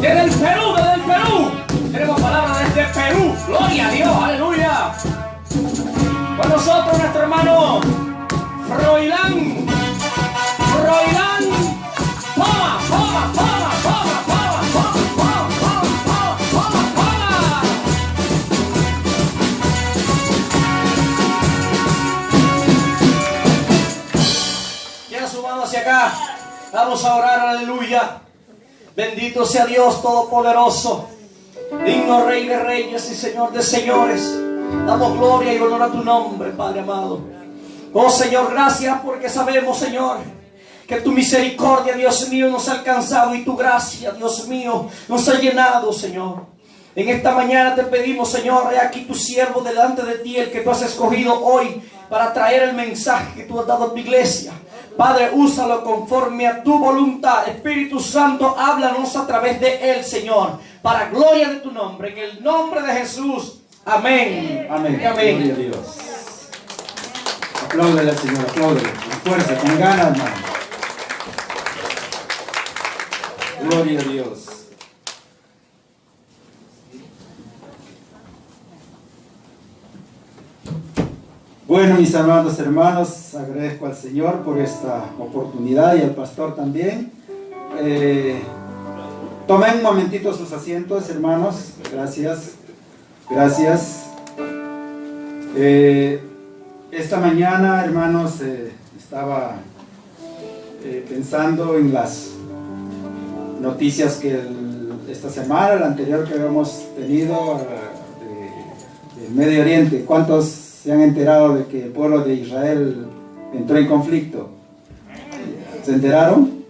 Desde el Perú. Tenemos palabras desde Perú. Gloria a Dios, aleluya. Con nosotros nuestro hermano Froilán. Toma. Ya sumado hacia acá. Vamos a orar, aleluya. Bendito sea Dios Todopoderoso, digno Rey de Reyes y Señor de Señores. Damos gloria y honor a tu nombre, Padre amado. Oh Señor, gracias porque sabemos, Señor, que tu misericordia, Dios mío, nos ha alcanzado y tu gracia, Dios mío, nos ha llenado, Señor. En esta mañana te pedimos, Señor, he aquí tu siervo delante de ti, el que tú has escogido hoy para traer el mensaje que tú has dado a tu iglesia. Padre, úsalo conforme a tu voluntad. Espíritu Santo, háblanos a través de él, Señor, para gloria de tu nombre, en el nombre de Jesús. Amén. Amén. Amén. Gloria a Dios. Apláudele, Señor, apláudele. Con fuerza, con ganas, hermano. Gloria a Dios. Bueno, mis amados hermanos, agradezco al Señor por esta oportunidad y al pastor también. Tomen un momentito sus asientos, hermanos. Gracias. Esta mañana, hermanos, estaba pensando en las noticias que esta semana, la anterior que habíamos tenido de Medio Oriente. ¿Cuántos se han enterado de que el pueblo de Israel entró en conflicto? ¿Se enteraron?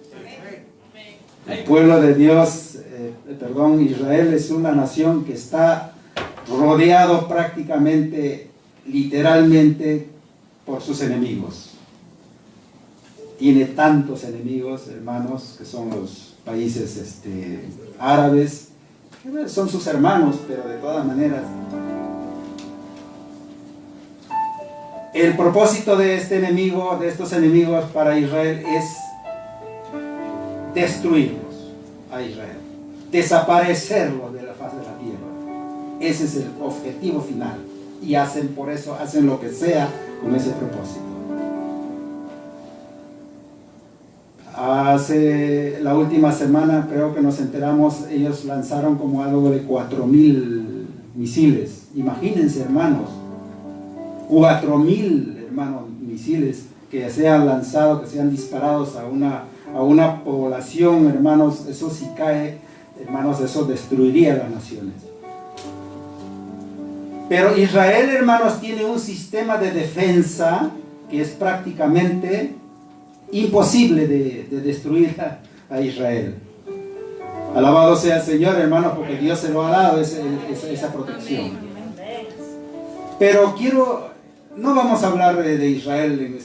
El pueblo de Dios, Israel es una nación que está rodeado prácticamente, literalmente, por sus enemigos. Tiene tantos enemigos, hermanos, que son los países árabes, que son sus hermanos, pero de todas maneras. El propósito de estos enemigos para Israel es destruirlos a Israel, desaparecerlos de la faz de la tierra. Ese es el objetivo final y por eso hacen lo que sea con ese propósito. Hace la última semana creo que nos enteramos, ellos lanzaron como algo de 4.000 misiles. Imagínense, hermanos, 4.000, hermanos, misiles que se han lanzado, que se han disparado a una población, hermanos. Eso si cae, hermanos, eso destruiría las naciones. Pero Israel, hermanos, tiene un sistema de defensa que es prácticamente imposible de destruir a Israel. Alabado sea el Señor, hermanos, porque Dios se lo ha dado esa protección. Pero no vamos a hablar de Israel en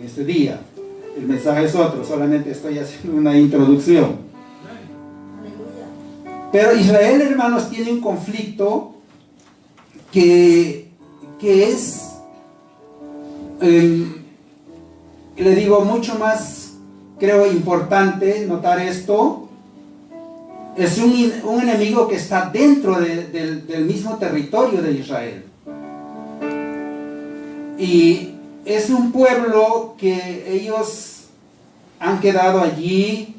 este día. El mensaje es otro, solamente estoy haciendo una introducción. Pero Israel, hermanos, tiene un conflicto que es, le digo, mucho más, creo, importante notar esto. Es un enemigo que está dentro del mismo territorio de Israel. Y es un pueblo que ellos han quedado allí,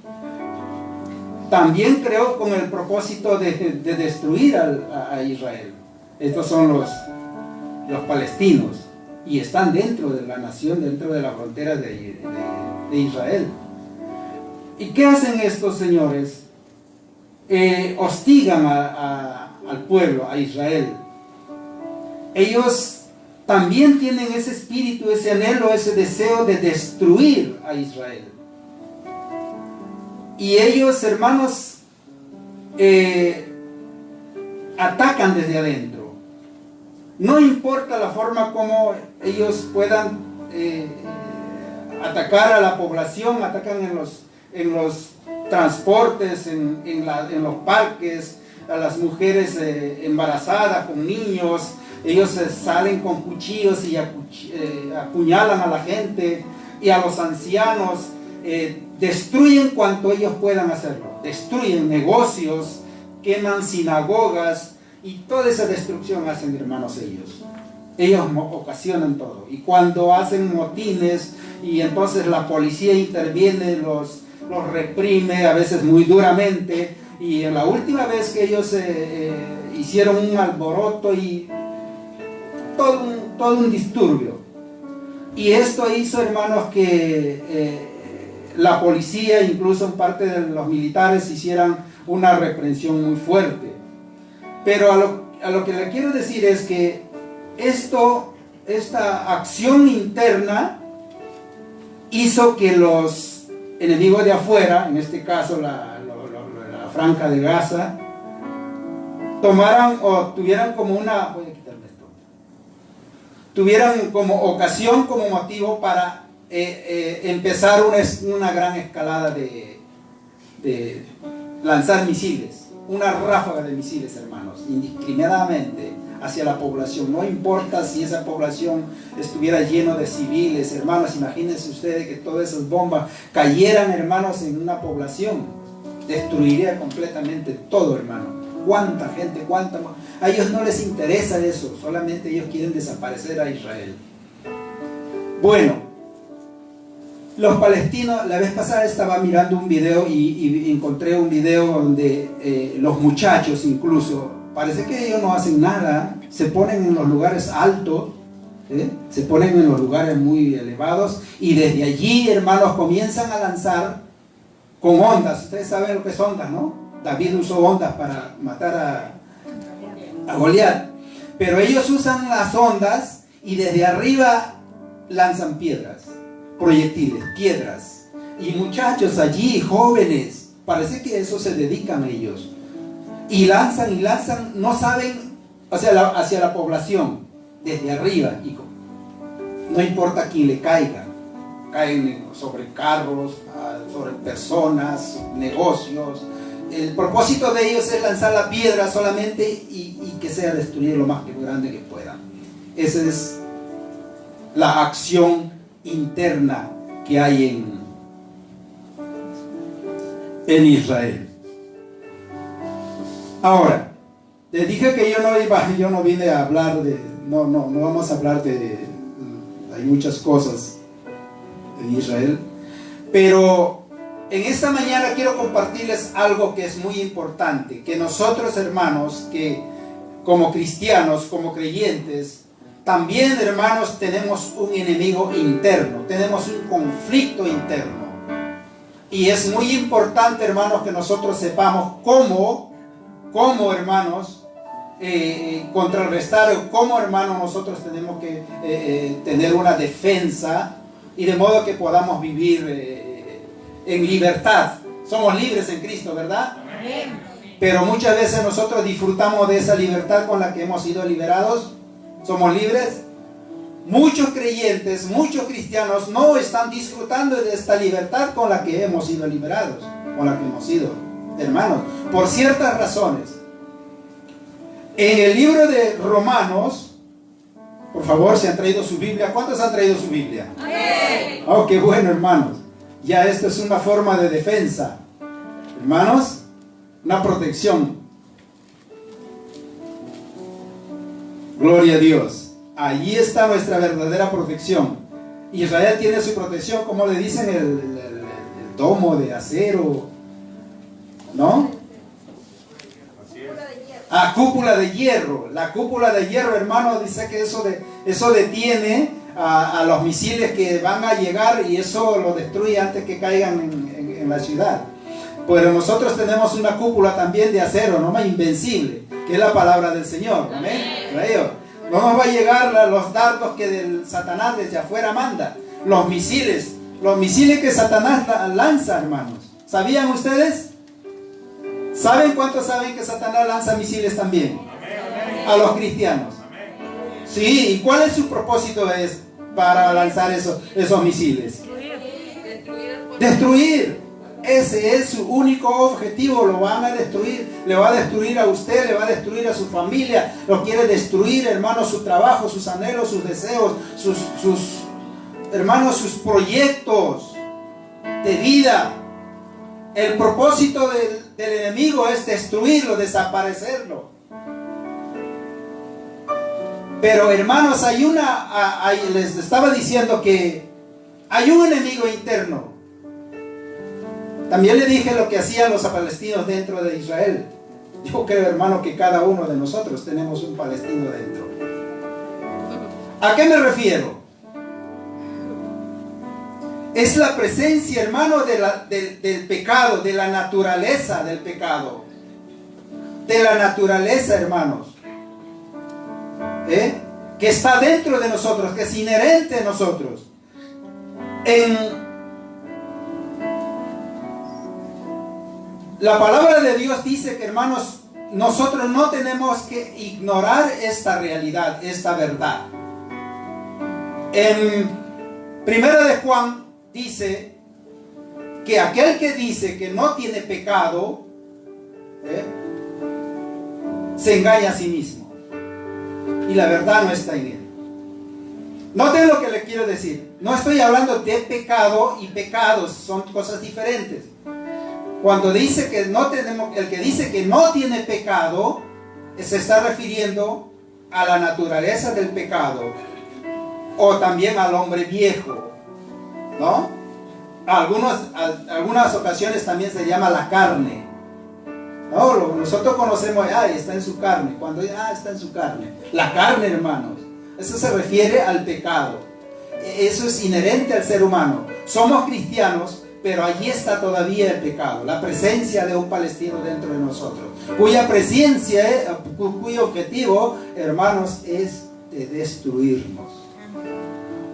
también creo con el propósito de destruir a Israel. Estos son los palestinos y están dentro de la nación, dentro de la frontera de Israel. ¿Y qué hacen estos señores? Hostigan al pueblo, a Israel. Ellos también tienen ese espíritu, ese anhelo, ese deseo de destruir a Israel. Y ellos, hermanos, atacan desde adentro. No importa la forma como ellos puedan atacar a la población, atacan en los transportes, en los parques, a las mujeres embarazadas, con niños. Ellos salen con cuchillos y apuñalan a la gente y a los ancianos. destruyen cuanto ellos puedan hacerlo. Destruyen negocios, queman sinagogas y toda esa destrucción hacen, hermanos, ellos. Ellos ocasionan todo. Y cuando hacen motines y entonces la policía interviene, los reprime, a veces muy duramente. Y en la última vez que ellos hicieron un alboroto y todo un disturbio. Y esto hizo, hermanos, que la policía, incluso en parte de los militares, hicieran una reprensión muy fuerte. Pero a lo que le quiero decir es que esta acción interna hizo que los enemigos de afuera, en este caso la Franja de Gaza, tomaran o tuvieran como una, voy a quitarme esto, tuvieran como ocasión, como motivo para empezar una gran escalada de lanzar misiles, una ráfaga de misiles, hermanos, indiscriminadamente hacia la población. No importa si esa población estuviera lleno de civiles, hermanos, imagínense ustedes que todas esas bombas cayeran, hermanos, en una población. Destruiría completamente todo, hermano. ¿Cuánta gente? A ellos no les interesa eso, solamente ellos quieren desaparecer a Israel. Bueno, los palestinos, la vez pasada estaba mirando un video y encontré un video donde los muchachos incluso, parece que ellos no hacen nada, se ponen en los lugares altos, se ponen en los lugares muy elevados y desde allí, hermanos, comienzan a lanzar con ondas. Ustedes saben lo que es ondas, ¿no? David usó ondas para matar a Goliat. Pero ellos usan las ondas y desde arriba lanzan piedras, proyectiles, piedras. Y muchachos allí, jóvenes, parece que eso se dedican ellos. Y lanzan, no saben, hacia la población, desde arriba. Y no importa quién le caiga. Caen sobre carros, sobre personas, negocios. El propósito de ellos es lanzar la piedra solamente y que sea destruir lo más grande que puedan. Esa es la acción interna que hay en Israel. Ahora, les dije que yo no vine a hablar no vamos a hablar hay muchas cosas en Israel, pero en esta mañana quiero compartirles algo que es muy importante, que nosotros, hermanos, que como cristianos, como creyentes, también, hermanos, tenemos un enemigo interno, tenemos un conflicto interno, y es muy importante, hermanos, que nosotros sepamos cómo hermanos, contrarrestar, cómo, hermanos, nosotros tenemos que tener una defensa y de modo que podamos vivir en libertad. Somos libres en Cristo, ¿verdad? Amén. Pero muchas veces nosotros disfrutamos de esa libertad con la que hemos sido liberados. ¿Somos libres? Muchos creyentes, muchos cristianos no están disfrutando de esta libertad con la que hemos sido liberados, con la que hemos sido, hermanos, por ciertas razones. En el libro de Romanos, por favor, si han traído su Biblia. ¿Cuántos han traído su Biblia? ¡Amén! Oh, qué bueno, hermanos. Ya esto es una forma de defensa. Hermanos, una protección. Gloria a Dios. Allí está nuestra verdadera protección. Israel tiene su protección, como le dicen, el domo de acero, ¿no? Cúpula de hierro. La cúpula de hierro, hermano, dice que eso detiene a los misiles que van a llegar y eso lo destruye antes que caigan en la ciudad. Pero nosotros tenemos una cúpula también de acero, no más invencible, que es la palabra del Señor. Amén. No nos va a llegar los dardos que del Satanás desde afuera manda. Los misiles que Satanás lanza, hermanos. ¿Sabían ustedes? ¿Saben cuántos saben que Satanás lanza misiles también? A los cristianos. Sí, ¿y cuál es su propósito para lanzar esos misiles? Destruir. Ese es su único objetivo. Lo van a destruir. Le va a destruir a usted, le va a destruir a su familia. Lo quiere destruir, hermanos, su trabajo, sus anhelos, sus deseos, sus proyectos. de vida. El propósito del enemigo es destruirlo, desaparecerlo. Pero hermanos, les estaba diciendo que hay un enemigo interno. También le dije lo que hacían los palestinos dentro de Israel. Yo creo, hermano, que cada uno de nosotros tenemos un palestino dentro. ¿A qué me refiero? Es la presencia, hermano, del pecado, de la naturaleza del pecado. De la naturaleza, hermanos. Que está dentro de nosotros, que es inherente a nosotros. La palabra de Dios dice que, hermanos, nosotros no tenemos que ignorar esta realidad, esta verdad. En 1 de Juan dice que aquel que dice que no tiene pecado, se engaña a sí mismo. Y la verdad no está en él. Noten lo que le quiero decir. No estoy hablando de pecado y pecados, son cosas diferentes. Cuando dice que no tenemos, el que dice que no tiene pecado, se está refiriendo a la naturaleza del pecado, o también al hombre viejo, ¿no? Algunas ocasiones también se llama la carne. No, nosotros conocemos, está en su carne. Cuando está en su carne. La carne, hermanos. Eso se refiere al pecado. Eso es inherente al ser humano. Somos cristianos, pero allí está todavía el pecado. La presencia de un palestino dentro de nosotros. Cuya presencia, cuyo objetivo, hermanos, es de destruirnos.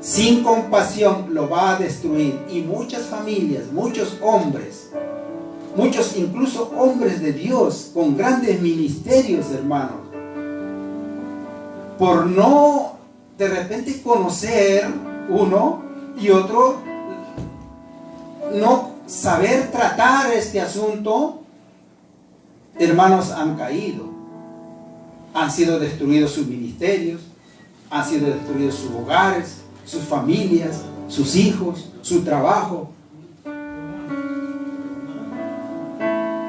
Sin compasión lo va a destruir. Y muchas familias, muchos hombres, muchos incluso hombres de Dios con grandes ministerios, hermanos, por no de repente conocer uno y otro, no saber tratar este asunto, hermanos, han caído. Han sido destruidos sus ministerios, han sido destruidos sus hogares, sus familias, sus hijos, su trabajo.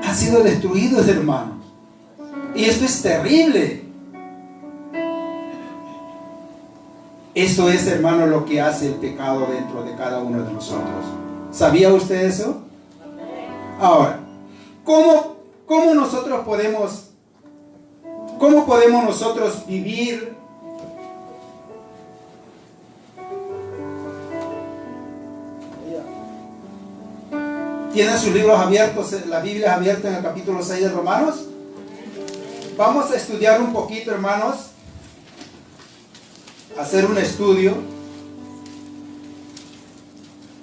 Han sido destruidos, hermanos. Y esto es terrible. Esto es, hermano, lo que hace el pecado dentro de cada uno de nosotros. ¿Sabía usted eso? Ahora, ¿cómo podemos nosotros vivir ¿Tienen sus libros abiertos, la Biblia abierta en el capítulo 6 de Romanos? Vamos a estudiar un poquito, hermanos. Hacer un estudio.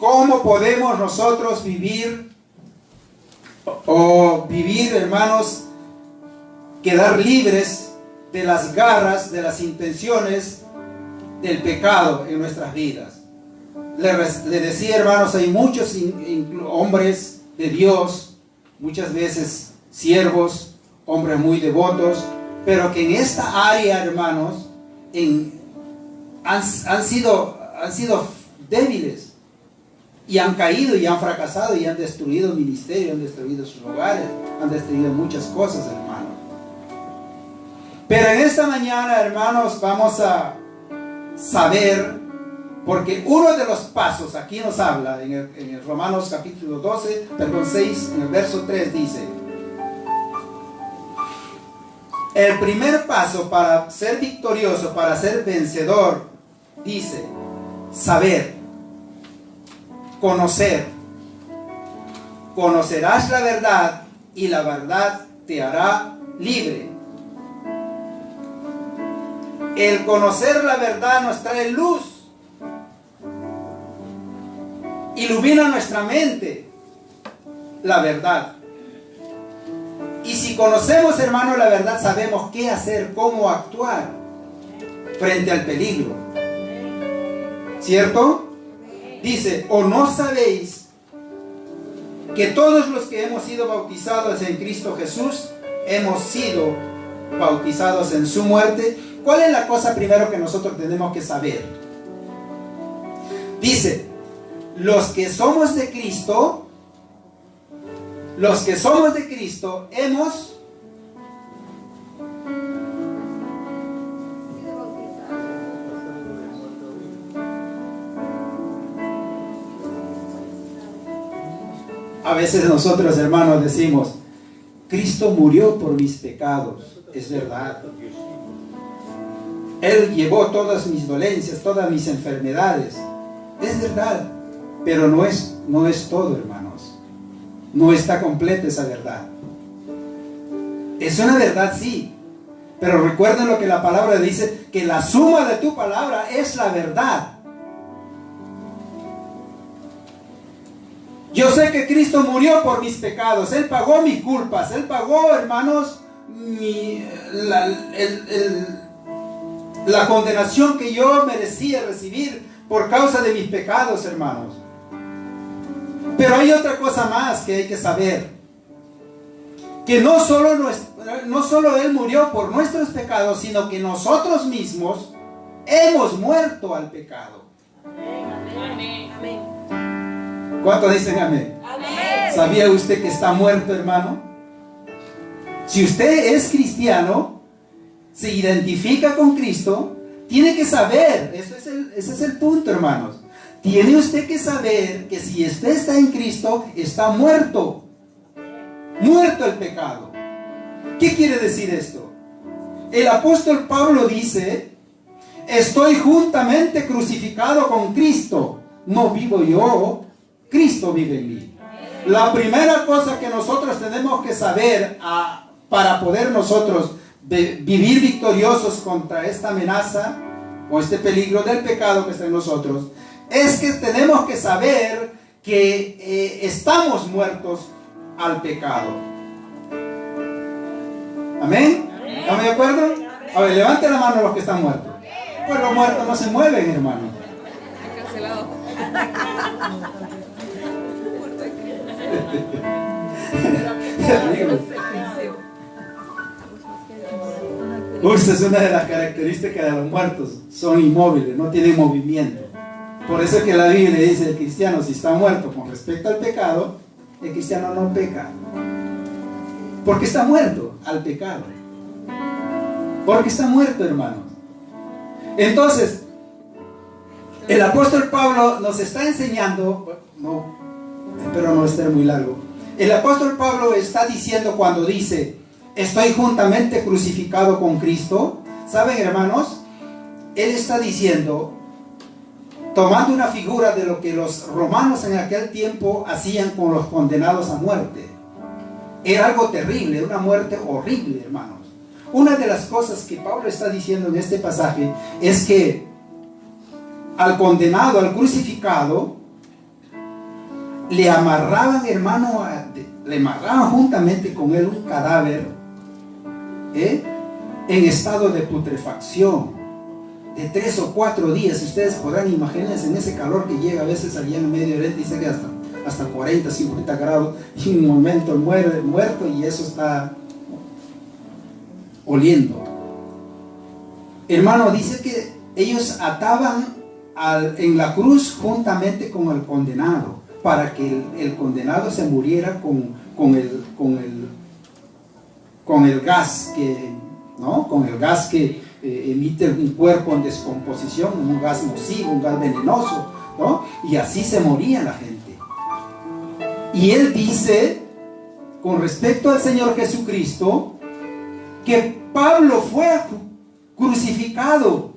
¿Cómo podemos nosotros vivir, hermanos, quedar libres de las garras, de las intenciones del pecado en nuestras vidas? Le decía, hermanos, hay muchos hombres de Dios, muchas veces siervos, hombres muy devotos, pero que en esta área, hermanos, han sido débiles y han caído y han fracasado y han destruido ministerios, han destruido sus hogares, han destruido muchas cosas, hermanos. Pero en esta mañana, hermanos, vamos a saber. Porque uno de los pasos, aquí nos habla, en el Romanos capítulo 6, en el verso 3 dice: el primer paso para ser victorioso, para ser vencedor, dice, saber, conocer. Conocerás la verdad y la verdad te hará libre. El conocer la verdad nos trae luz. Ilumina nuestra mente la verdad. Y si conocemos, hermano, la verdad, sabemos qué hacer, cómo actuar frente al peligro. ¿Cierto? Dice, ¿o no sabéis que todos los que hemos sido bautizados en Cristo Jesús hemos sido bautizados en su muerte? ¿Cuál es la cosa primero que nosotros tenemos que saber? Dice, los que somos de Cristo, hemos a veces nosotros, hermanos, decimos, Cristo murió por mis pecados. Es verdad. Él llevó todas mis dolencias, todas mis enfermedades. Es verdad. Pero no es todo, hermanos. No está completa esa verdad. Es una verdad, sí. Pero recuerden lo que la palabra dice, que la suma de tu palabra es la verdad. Yo sé que Cristo murió por mis pecados. Él pagó mis culpas. Él pagó, hermanos, la condenación que yo merecía recibir por causa de mis pecados, hermanos. Pero hay otra cosa más que hay que saber. Que no solo Él murió por nuestros pecados, sino que nosotros mismos hemos muerto al pecado. Amén. Amén. ¿Cuántos dicen amén? Amén. ¿Sabía usted que está muerto, hermano? Si usted es cristiano, se identifica con Cristo, tiene que saber, ese es el punto, hermanos. Tiene usted que saber que si usted está en Cristo, está muerto. Muerto el pecado. ¿Qué quiere decir esto? El apóstol Pablo dice, estoy juntamente crucificado con Cristo. No vivo yo, Cristo vive en mí. La primera cosa que nosotros tenemos que saber para poder nosotros vivir victoriosos contra esta amenaza o este peligro del pecado que está en nosotros, es que tenemos que saber que estamos muertos al pecado. ¿Amén? ¿Estamos de acuerdo? A ver, levante la mano los que están muertos. Pues los muertos no se mueven, hermano. Cancelado. Esa es una de las características de los muertos. Son inmóviles, no tienen movimiento. Por eso es que la Biblia dice: el cristiano, si está muerto con respecto al pecado, el cristiano no peca. Porque está muerto al pecado. Porque está muerto, hermanos. Entonces, el apóstol Pablo nos está enseñando, espero no estar muy largo. El apóstol Pablo está diciendo, cuando dice, estoy juntamente crucificado con Cristo, ¿saben, hermanos? Él está diciendo, tomando una figura de lo que los romanos en aquel tiempo hacían con los condenados a muerte. Era algo terrible, una muerte horrible, hermanos. Una de las cosas que Pablo está diciendo en este pasaje es que al condenado, al crucificado, le amarraban, hermano, le amarraban juntamente con él un cadáver en estado de putrefacción de 3 o 4 días. Ustedes podrán imaginarse en ese calor que llega a veces allá en el Medio Oriente, dice que hasta 40, 50 grados, y en un momento muerto, y eso está oliendo. Hermano, dice que ellos ataban en la cruz juntamente con el condenado, para que el condenado se muriera con el gas que, ¿no? Con el gas que emite un cuerpo en descomposición, un gas nocivo, un gas venenoso, ¿no? Y así se moría la gente. Y él dice, con respecto al Señor Jesucristo, que Pablo fue crucificado.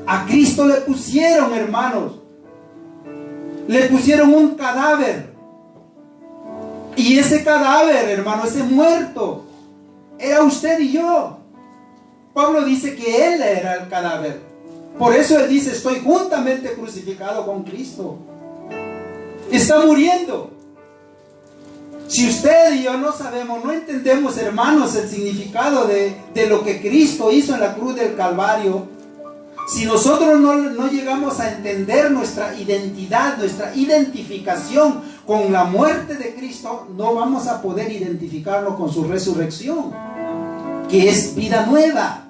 A Cristo le pusieron, hermanos, le pusieron un cadáver. Y ese cadáver, hermano, ese muerto, era usted y yo. Pablo dice que él era el cadáver. Por eso él dice, estoy juntamente crucificado con Cristo. Está muriendo. Si usted y yo no sabemos, no entendemos, hermanos, el significado de lo que Cristo hizo en la cruz del Calvario, si nosotros no llegamos a entender nuestra identidad, nuestra identificación con la muerte de Cristo, no vamos a poder identificarlo con su resurrección, que es vida nueva.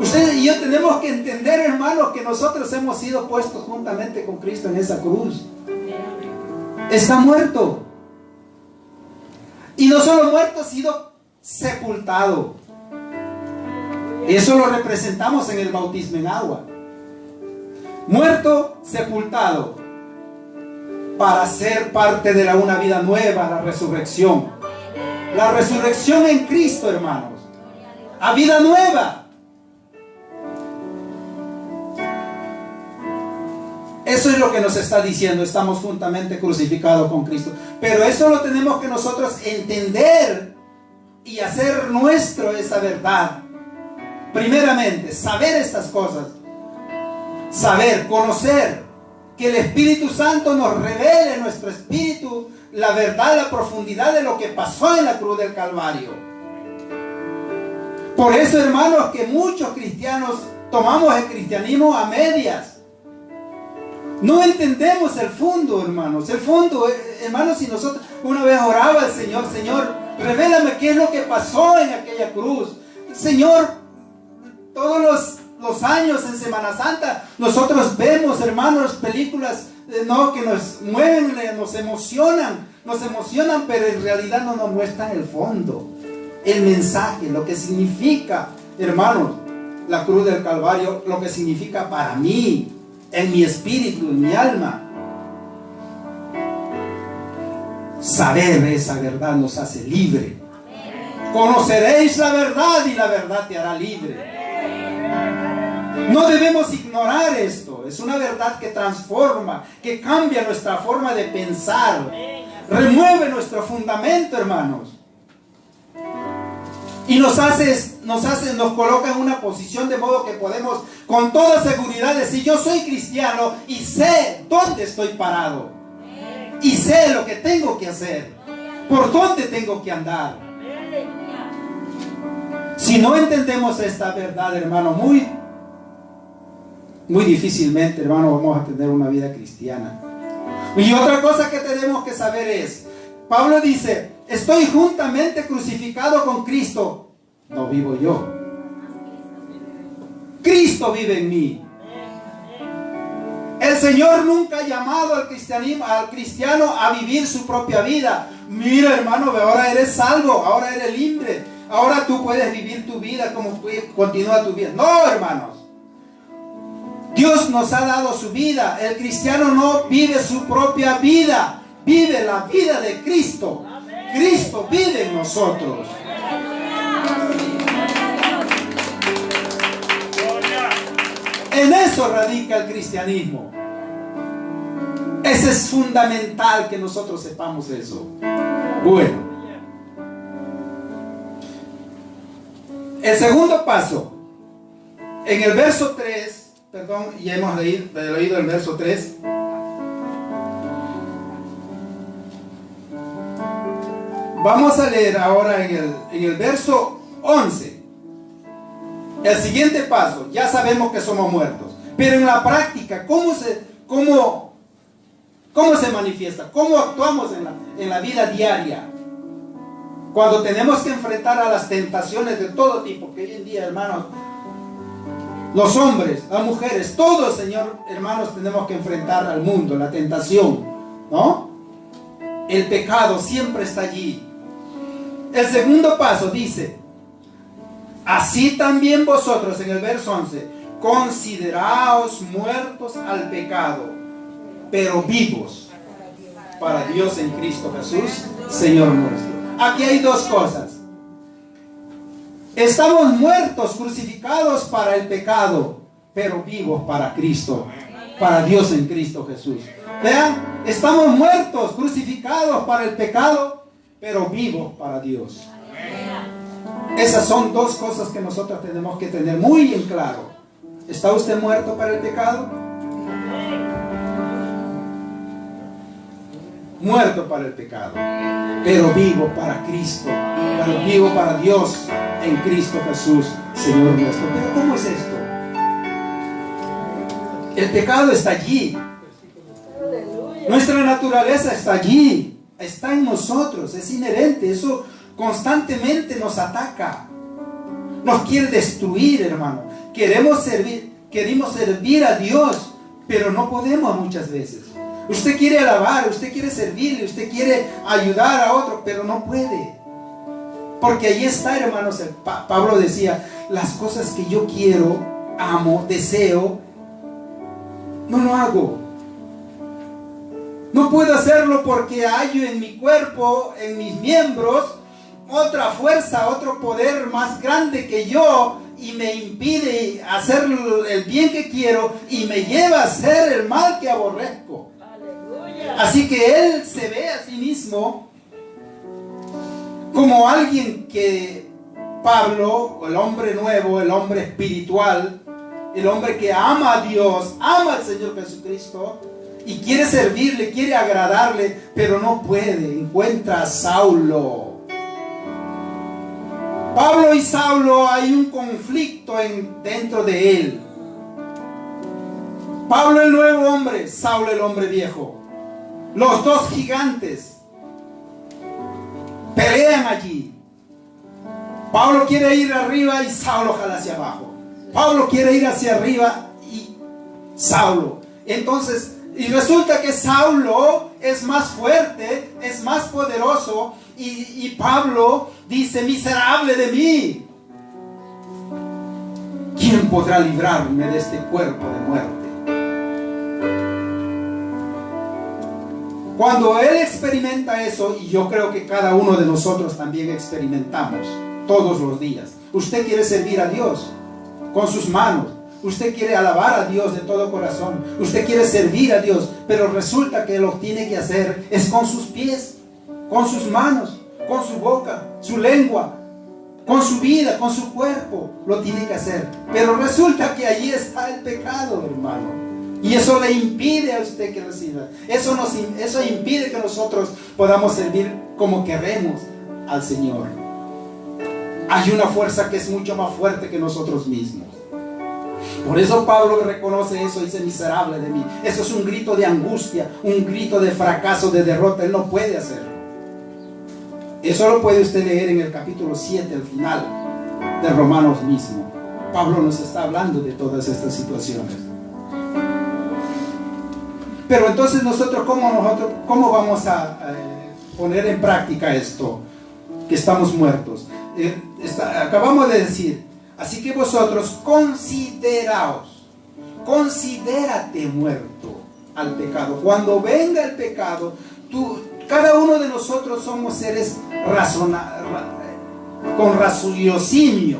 Usted y yo tenemos que entender, hermanos, que nosotros hemos sido puestos juntamente con Cristo en esa cruz. Está muerto. Y no solo muerto, ha sido sepultado. Eso lo representamos en el bautismo en agua. Muerto, sepultado, para ser parte de una vida nueva, la resurrección. La resurrección en Cristo, hermanos. A vida nueva. Eso es lo que nos está diciendo. Estamos juntamente crucificados con Cristo. Pero eso lo tenemos que nosotros entender y hacer nuestro esa verdad. Primeramente, saber estas cosas. Saber, conocer, que el Espíritu Santo nos revele en nuestro espíritu la verdad, la profundidad de lo que pasó en la cruz del Calvario. Por eso, hermanos, que muchos cristianos tomamos el cristianismo a medias. No entendemos el fondo, hermanos. El fondo, hermanos, si nosotros una vez oraba al Señor, Señor, revélame qué es lo que pasó en aquella cruz. Señor, todos los años en Semana Santa nosotros vemos, hermanos, películas que nos mueven, nos emocionan, pero en realidad no nos muestran el fondo, el mensaje, lo que significa, hermanos, la cruz del Calvario, lo que significa para mí, en mi espíritu, en mi alma. Saber esa verdad nos hace libre. Conoceréis la verdad y la verdad te hará libre. No debemos ignorar esto. Es una verdad que transforma, que cambia nuestra forma de pensar, remueve nuestro fundamento, hermanos, y nos coloca en una posición de modo que podemos con toda seguridad decir: yo soy cristiano y sé dónde estoy parado, y sé lo que tengo que hacer, por dónde tengo que andar. Si no entendemos esta verdad, hermano, muy difícilmente, hermano, vamos a tener una vida cristiana. Y otra cosa que tenemos que saber es, Pablo dice: estoy juntamente crucificado con Cristo. No vivo yo, Cristo vive en mí. El Señor nunca ha llamado al cristiano a vivir su propia vida. Mira, hermano, ahora eres salvo, ahora eres libre, ahora tú puedes vivir tu vida como continúa tu vida. No, hermanos. Dios nos ha dado su vida. El cristiano no vive su propia vida, vive la vida de Cristo. Cristo vive en nosotros. En eso radica el cristianismo. Ese es fundamental que nosotros sepamos eso. Bueno, el segundo paso, en el verso 3. Perdón, ya hemos leído el verso 3. Vamos a leer ahora en el verso 11. El siguiente paso. Ya sabemos que somos muertos, pero en la práctica, ¿cómo se manifiesta? ¿Cómo actuamos en la vida diaria? Cuando tenemos que enfrentar a las tentaciones de todo tipo, que hoy en día, hermanos, los hombres, las mujeres, todos, Señor, hermanos, tenemos que enfrentar al mundo, la tentación, ¿no? El pecado siempre está allí. El segundo paso dice: así también vosotros, en el verso 11, consideraos muertos al pecado, pero vivos para Dios en Cristo Jesús, Señor nuestro. Aquí hay dos cosas. Estamos muertos, crucificados para el pecado, pero vivos para Cristo, para Dios en Cristo Jesús. Vean, estamos muertos, crucificados para el pecado, pero vivos para Dios. Esas son dos cosas que nosotros tenemos que tener muy en claro. ¿Está usted muerto para el pecado? Muerto para el pecado, pero vivo para Cristo, vivo para Dios en Cristo Jesús, Señor nuestro. Pero ¿cómo es esto? El pecado está allí. Nuestra naturaleza está allí, está en nosotros, es inherente. Eso constantemente nos ataca, nos quiere destruir, hermano. queremos servir a Dios, pero no podemos muchas veces. Usted quiere alabar, usted quiere servirle, usted quiere ayudar a otro, pero no puede. Porque ahí está, hermanos, Pablo decía, las cosas que yo quiero, amo, deseo, no lo hago. No puedo hacerlo porque hallo en mi cuerpo, en mis miembros, otra fuerza, otro poder más grande que yo, y me impide hacer el bien que quiero y me lleva a hacer el mal que aborrezco. ¡Aleluya! Así que él se ve a sí mismo como alguien que Pablo, el hombre nuevo, el hombre espiritual, el hombre que ama a Dios, ama al Señor Jesucristo y quiere servirle, quiere agradarle, pero no puede. Encuentra a Saulo. Pablo y Saulo, hay un conflicto dentro de él. Pablo el nuevo hombre, Saulo el hombre viejo. Los dos gigantes pelean allí. Pablo quiere ir arriba y Saulo jala hacia abajo. Pablo quiere ir hacia arriba y Saulo. Entonces, y resulta que Saulo es más fuerte, es más poderoso, y Pablo dice, miserable de mí, ¿quién podrá librarme de este cuerpo de muerte? Cuando él experimenta eso, y yo creo que cada uno de nosotros también experimentamos todos los días, usted quiere servir a Dios con sus manos, usted quiere alabar a Dios de todo corazón, usted quiere servir a Dios, pero resulta que lo tiene que hacer es con sus pies, con sus manos, con su boca, su lengua, con su vida, con su cuerpo, lo tiene que hacer. Pero resulta que allí está el pecado, hermano, y eso le impide a usted que reciba. Eso impide que nosotros podamos servir como queremos al Señor. Hay una fuerza que es mucho más fuerte que nosotros mismos. Por eso Pablo reconoce eso, dice, miserable de mí. Eso es un grito de angustia, un grito de fracaso, de derrota. Él no puede hacerlo. Eso lo puede usted leer en el capítulo 7, al final de Romanos mismo. Pablo nos está hablando de todas estas situaciones. Pero entonces ¿cómo vamos a poner en práctica esto? Que estamos muertos. Acabamos de decir, así que vosotros considérate muerto al pecado. Cuando venga el pecado, cada uno de nosotros somos seres con raciocinio.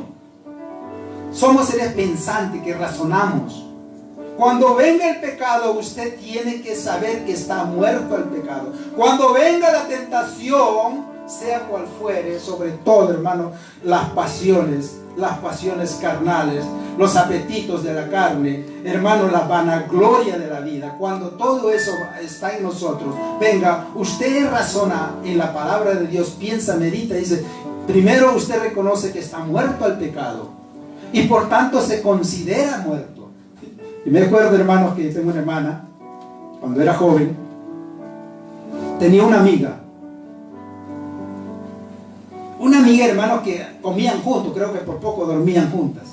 Somos seres pensantes que razonamos. Cuando venga el pecado, usted tiene que saber que está muerto al pecado. Cuando venga la tentación, sea cual fuere, sobre todo, hermano, las pasiones carnales, los apetitos de la carne, hermano, la vanagloria de la vida, cuando todo eso está en nosotros, venga, usted razona en la palabra de Dios, piensa, medita, dice, primero usted reconoce que está muerto al pecado y por tanto se considera muerto. Y me acuerdo, hermanos, que tengo una hermana, cuando era joven, tenía una amiga, hermanos, que comían juntos, creo que por poco dormían juntas,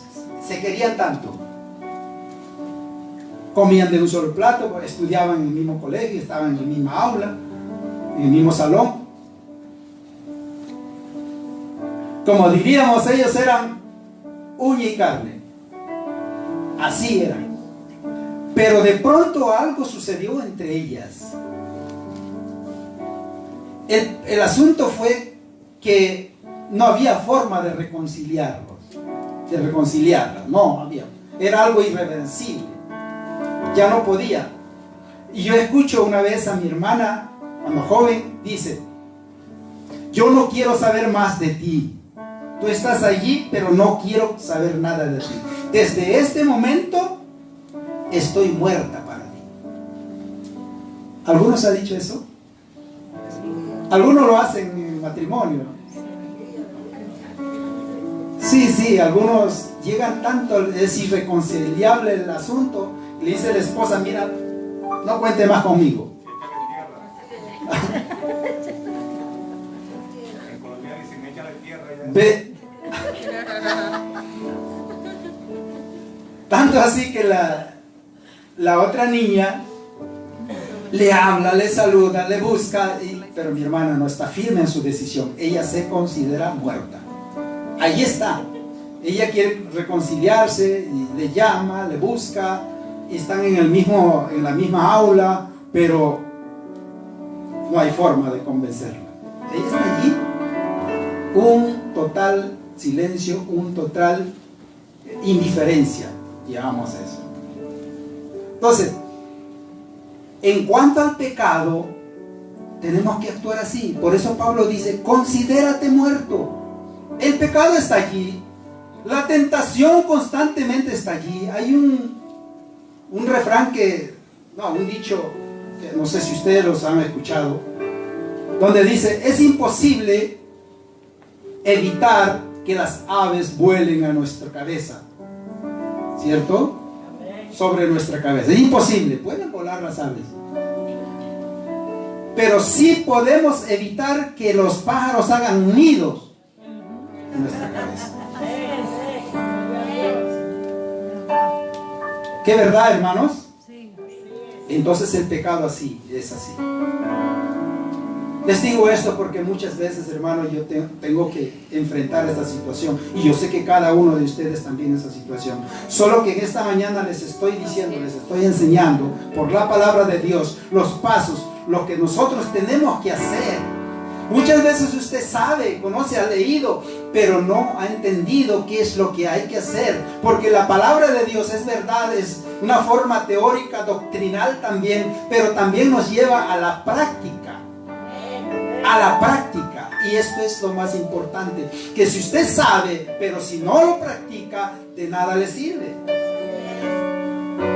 se querían tanto, comían de un solo plato, estudiaban en el mismo colegio, estaban en la misma aula, en el mismo salón. Como diríamos, ellos eran uña y carne, así eran. Pero de pronto algo sucedió entre ellas. El asunto fue que no había forma de reconciliarlas, no había. Era algo irreversible. Ya no podía. Y yo escucho una vez a mi hermana, cuando joven, dice, yo no quiero saber más de ti. Tú estás allí, pero no quiero saber nada de ti. Desde este momento, estoy muerta para ti. ¿Algunos ha dicho eso? Algunos lo hacen en el matrimonio. Sí, algunos llegan tanto, es irreconciliable el asunto, y le dice la esposa, mira, no cuente más conmigo. Ve. Tanto así que la otra niña le habla, le saluda, le busca, pero mi hermana no está firme en su decisión. Ella se considera muerta. Ahí está. Ella quiere reconciliarse, y le llama, le busca, y están en la misma aula, pero no hay forma de convencerla. Ella está allí. Un total silencio, un total indiferencia, llamamos eso. Entonces, en cuanto al pecado, tenemos que actuar así. Por eso Pablo dice, considérate muerto. El pecado está allí. La tentación constantemente está allí. Hay un refrán un dicho, que no sé si ustedes los han escuchado, donde dice, es imposible evitar que las aves vuelen a nuestra cabeza. ¿Cierto? Sobre nuestra cabeza. Es imposible, pueden volar las aves. Pero sí podemos evitar que los pájaros hagan nidos en nuestra cabeza. ¿Qué verdad, hermanos? Entonces el pecado así, es así. Les digo esto porque muchas veces, hermanos, yo tengo que enfrentar esta situación. Y yo sé que cada uno de ustedes también esa situación. Solo que en esta mañana les estoy diciendo, les estoy enseñando por la palabra de Dios los pasos, lo que nosotros tenemos que hacer. Muchas veces usted sabe, conoce, ha leído, pero no ha entendido qué es lo que hay que hacer. Porque la palabra de Dios es verdad, es una forma teórica, doctrinal también, pero también nos lleva a la práctica. A la práctica. Y esto es lo más importante, que si usted sabe, pero si no lo practica, de nada le sirve.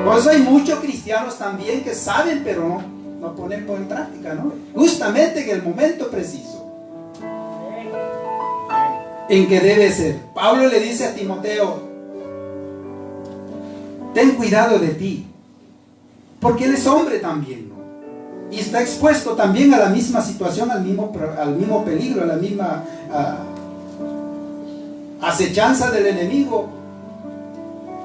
Por eso hay muchos cristianos también que saben, pero no ponen en práctica, ¿no? Justamente en el momento preciso en que debe ser. Pablo le dice a Timoteo, ten cuidado de ti, porque él es hombre también, ¿no? Y está expuesto también a la misma situación, al mismo peligro, a la misma acechanza del enemigo,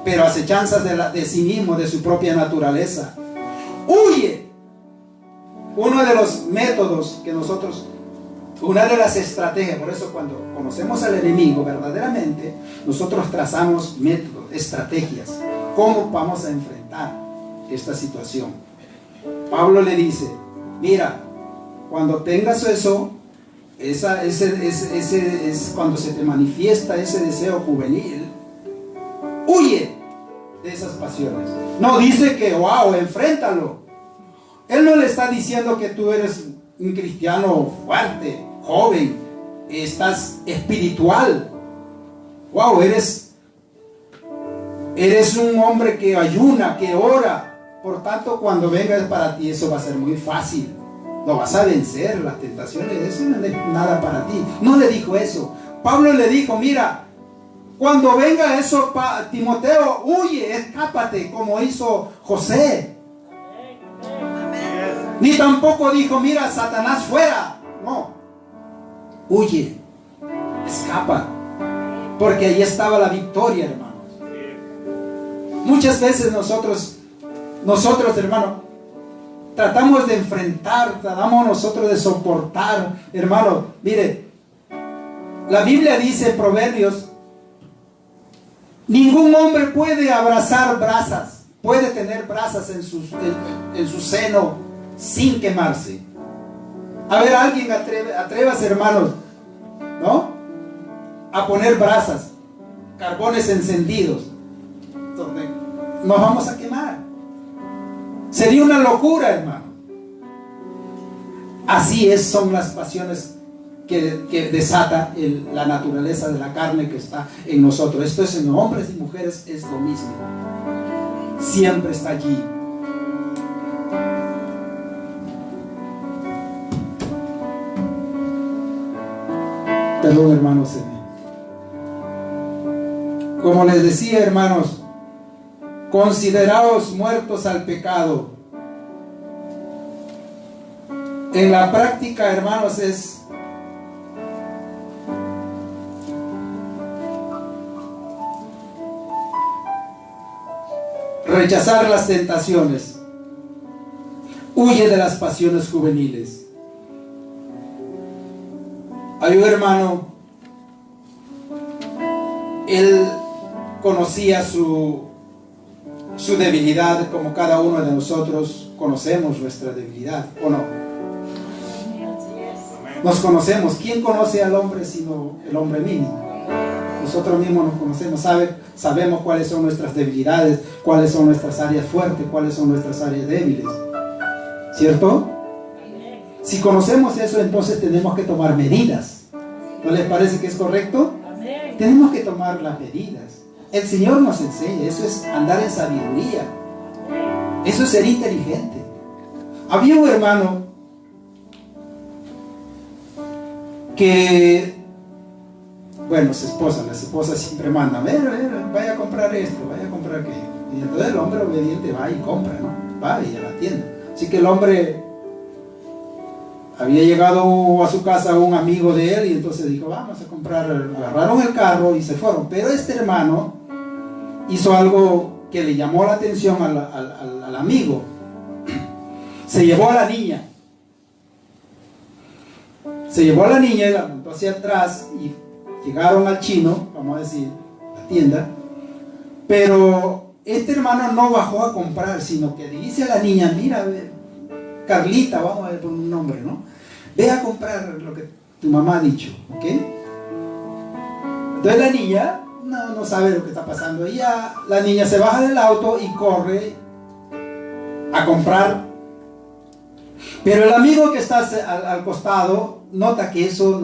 pero acechanzas de sí mismo, de su propia naturaleza. Huye. Uno de los métodos que nosotros, una de las estrategias, por eso cuando conocemos al enemigo verdaderamente, nosotros trazamos métodos, estrategias, cómo vamos a enfrentar esta situación. Pablo le dice, mira, cuando tengas eso, es cuando se te manifiesta ese deseo juvenil, huye de esas pasiones. No dice que, wow, enfréntalo. Él no le está diciendo que tú eres un cristiano fuerte, joven, estás espiritual. Wow, eres un hombre que ayuna, que ora. Por tanto, cuando venga para ti, eso va a ser muy fácil. Lo vas a vencer, las tentaciones, eso no es nada para ti. No le dijo eso. Pablo le dijo, mira, cuando venga eso, Timoteo, huye, escápate, como hizo José. Ni tampoco dijo, mira, Satanás fuera. No, huye, escapa, porque ahí estaba la victoria, hermanos. Muchas veces nosotros, hermano, tratamos de enfrentar, tratamos nosotros de soportar, hermano. Mire, la Biblia dice en Proverbios, ningún hombre puede abrazar brasas, puede tener brasas en su seno sin quemarse. A ver, alguien atrévase, hermanos, ¿no? A poner brasas, carbones encendidos, donde nos vamos a quemar. Sería una locura, hermano. Así son las pasiones que desata la naturaleza de la carne que está en nosotros. Esto es en hombres y mujeres, es lo mismo. Siempre está allí. Perdón, hermanos. Como les decía, hermanos, consideraos muertos al pecado. En la práctica, hermanos, es rechazar las tentaciones, huye de las pasiones juveniles. Hay un hermano, él conocía su debilidad, como cada uno de nosotros conocemos nuestra debilidad, ¿o no? Nos conocemos. ¿Quién conoce al hombre sino el hombre mismo? Nosotros mismos nos conocemos, sabemos cuáles son nuestras debilidades, cuáles son nuestras áreas fuertes, cuáles son nuestras áreas débiles, ¿cierto? Si conocemos eso, entonces tenemos que tomar medidas. ¿No les parece que es correcto? Tenemos que tomar las medidas. El Señor nos enseña, eso es andar en sabiduría, eso es ser inteligente. Había un hermano que, bueno, su esposa, las esposas siempre mandan, vaya a comprar esto, vaya a comprar aquello. Y entonces el hombre obediente va y compra, ¿no? Va y a la tienda. Así que el hombre había llegado a su casa un amigo de él y entonces dijo, vamos a comprar. Agarraron el carro y se fueron. Pero este hermano hizo algo que le llamó la atención al amigo. Se llevó a la niña. Se llevó a la niña y la montó hacia atrás y llegaron al chino, vamos a decir, la tienda. Pero este hermano no bajó a comprar, sino que le dice a la niña, mira, Carlita, vamos a ver por un nombre, ¿no? Ve a comprar lo que tu mamá ha dicho, ¿ok? Entonces la niña no sabe lo que está pasando. La niña se baja del auto y corre a comprar. Pero el amigo que está al costado nota que eso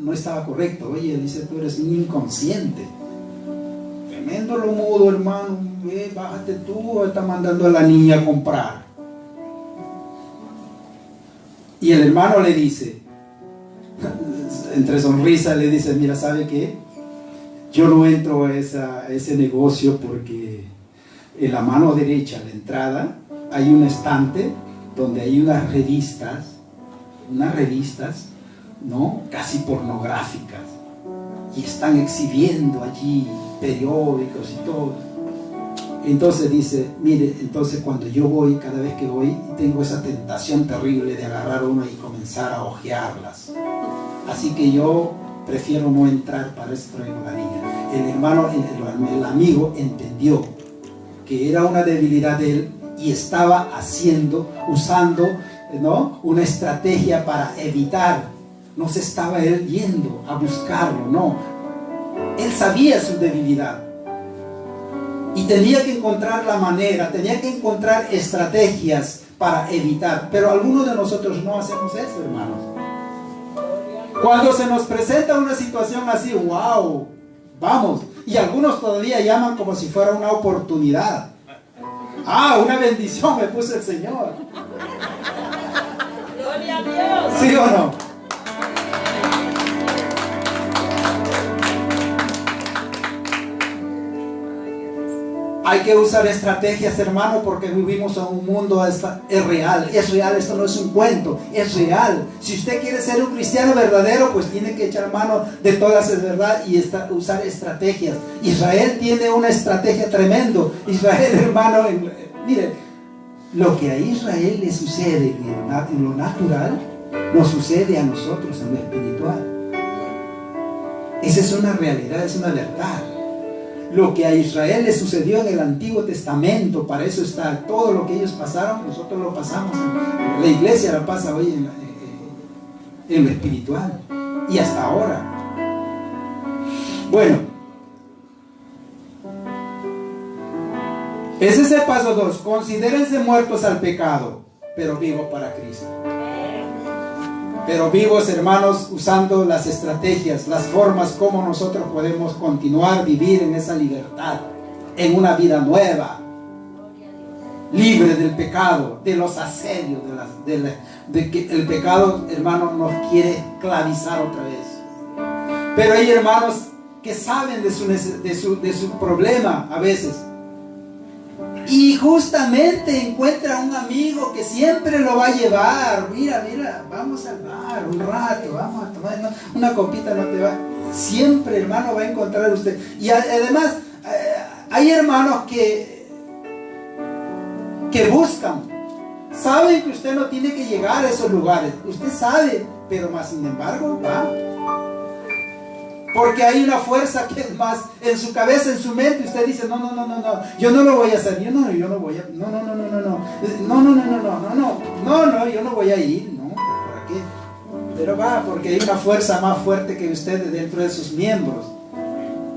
no estaba correcto. Oye, dice, tú eres un inconsciente. Tremendo lo mudo, hermano. Bájate tú, está mandando a la niña a comprar. Y el hermano le dice, entre sonrisas le dice, mira, ¿sabe qué? Yo no entro a ese negocio porque en la mano derecha, a la entrada, hay un estante donde hay unas revistas, ¿no? Casi pornográficas, y están exhibiendo allí periódicos y todo. Entonces dice, mire, entonces cuando yo voy, cada vez que voy, tengo esa tentación terrible de agarrar una y comenzar a hojearlas. Así que yo prefiero no entrar para eso. Traigo la niña. El hermano, el amigo entendió que era una debilidad de él y estaba usando, ¿no?, una estrategia para evitar. No se estaba él yendo a buscarlo, no. Él sabía su debilidad. Y tenía que encontrar la manera, tenía que encontrar estrategias para evitar. Pero algunos de nosotros no hacemos eso, hermanos. Cuando se nos presenta una situación así, wow, vamos. Y algunos todavía llaman como si fuera una oportunidad. Una bendición me puso el Señor. Gloria a Dios. ¿Sí o no? Hay que usar estrategias, hermano, porque vivimos en un mundo, es real, esto no es un cuento, es real. Si usted quiere ser un cristiano verdadero, pues tiene que echar mano de todas esas verdades y usar estrategias. Israel tiene una estrategia tremendo. Israel, hermano, mire, lo que a Israel le sucede en lo natural, nos sucede a nosotros en lo espiritual. Esa es una realidad, es una verdad. Lo que a Israel le sucedió en el Antiguo Testamento, para eso está todo lo que ellos pasaron, nosotros lo pasamos. La iglesia la pasa hoy en lo espiritual y hasta ahora. Bueno, ese es el paso 2. Considérense muertos al pecado, pero vivos para Cristo. Pero vivos, hermanos, usando las estrategias, las formas como nosotros podemos continuar, vivir en esa libertad, en una vida nueva, libre del pecado, de los asedios, de que el pecado, hermanos, nos quiere esclavizar otra vez. Pero hay hermanos que saben de su problema a veces. Y justamente encuentra un amigo que siempre lo va a llevar. Mira, vamos al bar un rato, vamos a tomar una copita, no te va. Siempre, hermano, va a encontrar usted. Y además, hay hermanos que que buscan. Saben que usted no tiene que llegar a esos lugares. Usted sabe, pero más sin embargo va. Porque hay una fuerza que es más en su cabeza, en su mente. Usted dice, no, yo no lo voy a hacer. Yo no voy a, no, yo no voy a ir, no, ¿para qué? Pero va, porque hay una fuerza más fuerte que usted dentro de sus miembros.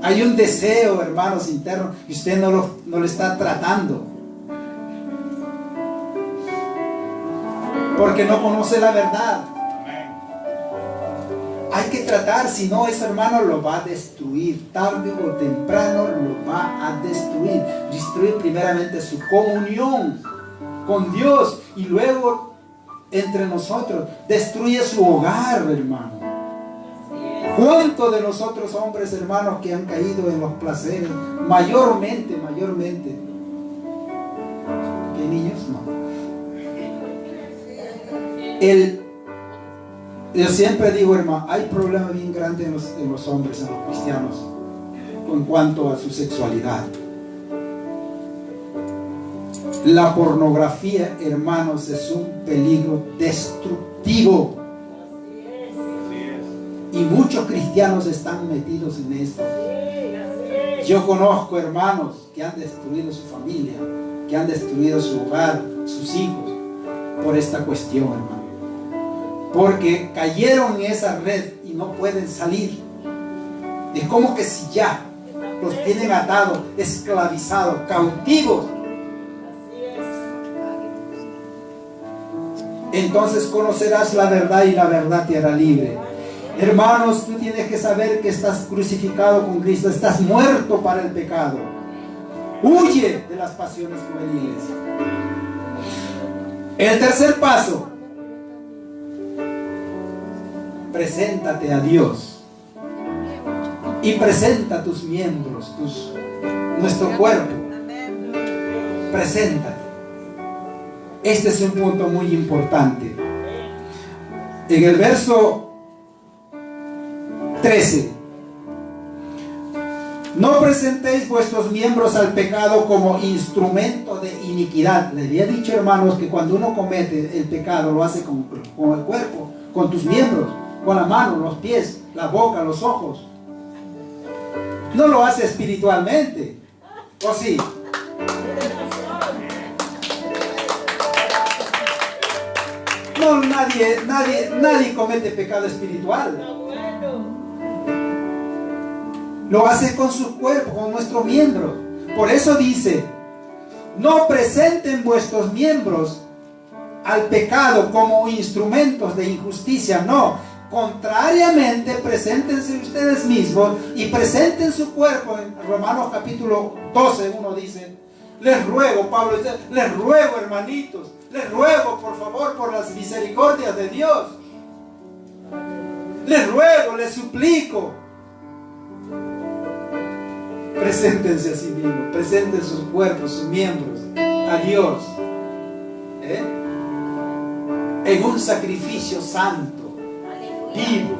Hay un deseo, hermanos, interno, y usted no lo está tratando. Porque no conoce la verdad. Hay que tratar, si no, ese hermano lo va a destruir. Tarde o temprano lo va a destruir. Destruir primeramente su comunión con Dios y luego entre nosotros. Destruye su hogar, hermano. ¿Cuántos de nosotros hombres, hermanos, que han caído en los placeres? Mayormente. ¿Qué niños? No. Yo siempre digo, hermano, hay problemas bien grandes en los hombres, en los cristianos, en cuanto a su sexualidad. La pornografía, hermanos, es un peligro destructivo. Y muchos cristianos están metidos en esto. Yo conozco hermanos que han destruido su familia, que han destruido su hogar, sus hijos, por esta cuestión, hermano. Porque cayeron en esa red y no pueden salir. Es como que si ya los tienen atados, esclavizados, cautivos. Entonces conocerás la verdad y la verdad te hará libre. Hermanos, tú tienes que saber que estás crucificado con Cristo, estás muerto para el pecado. Huye de las pasiones juveniles. El tercer paso: preséntate a Dios y presenta tus miembros, nuestro cuerpo. Preséntate. Este es un punto muy importante. En el verso 13: no presentéis vuestros miembros al pecado como instrumento de iniquidad. Le había dicho, hermanos, que cuando uno comete el pecado lo hace con el cuerpo, con tus miembros, con la mano, los pies, la boca, los ojos. No lo hace espiritualmente, ¿o sí? No, nadie comete pecado espiritual. Lo hace con su cuerpo, con nuestros miembros. Por eso dice: no presenten vuestros miembros al pecado como instrumentos de injusticia. No, contrariamente, preséntense ustedes mismos y presenten su cuerpo. En Romanos capítulo 12, uno dice: les ruego, Pablo dice, les ruego, hermanitos, les ruego por favor, por las misericordias de Dios, les ruego, les suplico, preséntense a sí mismos, presenten sus cuerpos, sus miembros a Dios, en un sacrificio santo, vivo,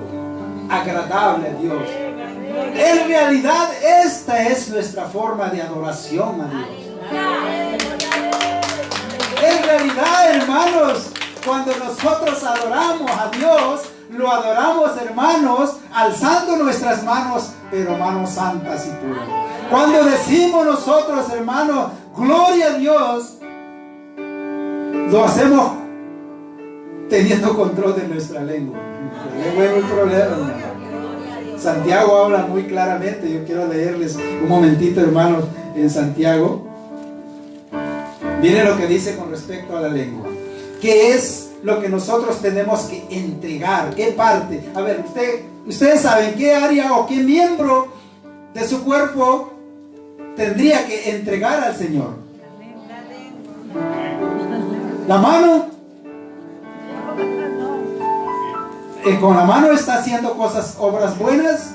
agradable a Dios. En realidad esta es nuestra forma de adoración a Dios. En realidad, hermanos, cuando nosotros adoramos a Dios, lo adoramos, hermanos, alzando nuestras manos, pero manos santas y puras. Cuando decimos nosotros, hermanos, gloria a Dios, lo hacemos teniendo control de nuestra lengua. La lengua es un problema, hermano. Santiago habla muy claramente. Yo quiero leerles un momentito, hermanos, en Santiago. Miren lo que dice con respecto a la lengua. ¿Qué es lo que nosotros tenemos que entregar? ¿Qué parte? A ver, ustedes saben qué área o qué miembro de su cuerpo tendría que entregar al Señor. La mano. Con la mano está haciendo obras buenas,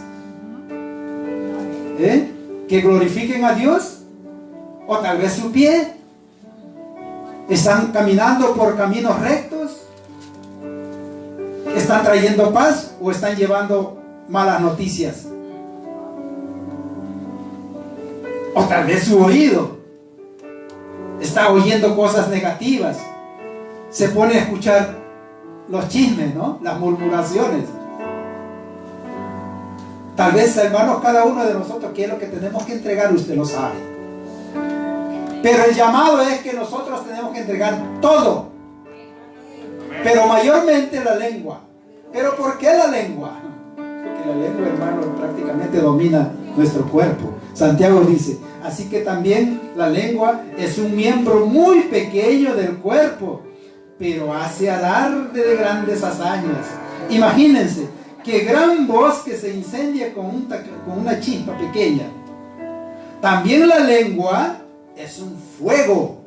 que glorifiquen a Dios. O tal vez su pie. ¿Están caminando por caminos rectos? ¿Están trayendo paz o están llevando malas noticias? O tal vez su oído. está oyendo cosas negativas, se pone a escuchar los chismes, ¿no? Las murmuraciones. Tal vez, hermanos, cada uno de nosotros, ¿qué es lo que tenemos que entregar? Usted lo sabe. Pero el llamado es que nosotros tenemos que entregar todo. Pero mayormente la lengua. ¿Pero por qué la lengua? Porque la lengua, hermano, prácticamente domina nuestro cuerpo. Santiago dice, así que también la lengua es un miembro muy pequeño del cuerpo, pero hace alarde de grandes hazañas. Imagínense, que gran bosque se incendia con una chispa pequeña. También la lengua es un fuego,